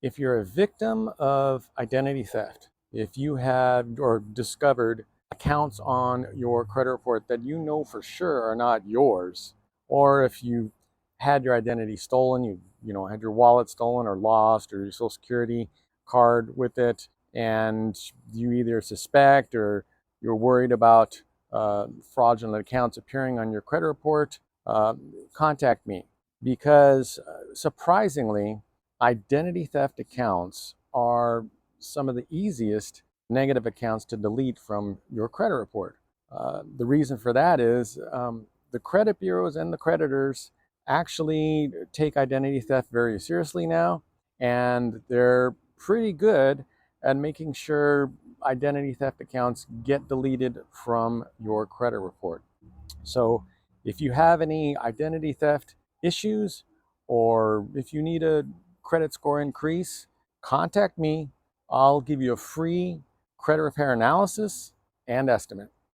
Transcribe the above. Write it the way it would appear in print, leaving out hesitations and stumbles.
If you're a victim of identity theft, if you had or discovered accounts on your credit report that you know for sure are not yours, or if you had your identity stolen, you had your wallet stolen or lost, or your social security card with it, and you either suspect or you're worried about fraudulent accounts appearing on your credit report, uh, contact me because surprisingly, identity theft accounts are some of the easiest negative accounts to delete from your credit report. The reason for that is the credit bureaus and the creditors actually take identity theft very seriously now, and they're pretty good at making sure identity theft accounts get deleted from your credit report. So if you have any identity theft issues, or if you need a credit score increase, contact me. I'll give you a free credit repair analysis and estimate.